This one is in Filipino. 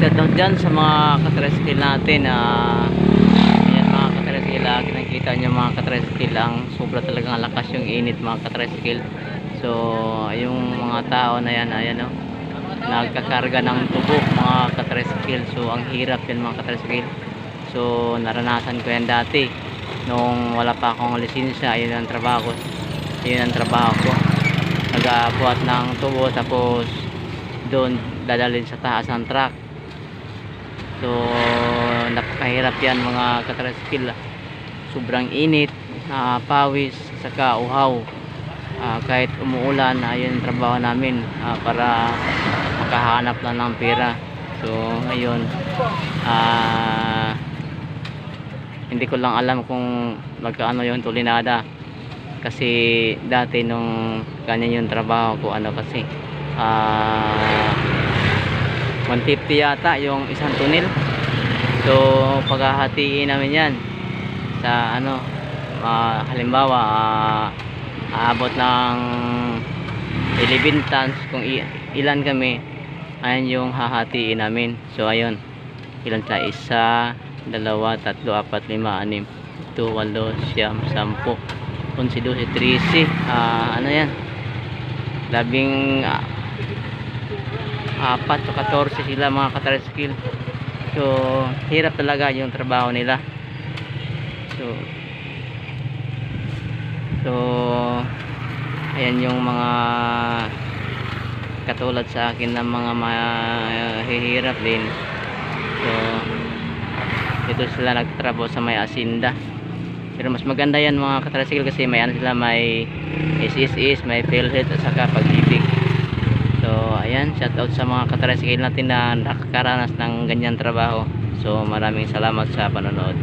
shoutout dyan sa mga katricycle natin. Ayan mga katricycle, nakikita nyo mga katricycle, ang sobra talagang lakas yung init mga katricycle. So yung mga tao na yan, ayan o, nagkakarga ng tubo mga katricycle. So ang hirap yan mga katricycle. So naranasan ko yan dati nung wala pa akong lisensya. Yun ang trabaho ko, nag-abuhat ng tubo, tapos doon dadalhin sa taas ng truck. So napakahirap yan mga katricycle. Sobrang init, pawis, saka uhaw. Kahit umuulan, ayun ang trabaho namin, para makahanap lang ng pera. So ngayon, hindi ko lang alam kung magkaano yung tulinada, kasi dati nung ganyan yung trabaho ko, kasi 150 yata yung isang tunnel. So paghahatiin namin yan sa halimbawa aabot ng 11 tons kung ilan kami, ayun yung hahatiin namin. So ayun, ilan sa isa, dalawa, tatlo, apat, lima, anim, 7, 8, 9, 10, 11, 12, 13, yan, 14 o 14 sila mga katricycle. So hirap talaga yung trabaho nila. So ayan yung mga katulad sa akin na mga mahihirap din. So ito sila nagtrabaho sa may asinda, pero mas maganda yan mga katricycle, kasi may sila, may SSS, may PhilHealth at saka Pag-ibig. So ayan, shout out sa mga katricycle natin na nakakaranas ng ganyan trabaho. So maraming salamat sa panonood.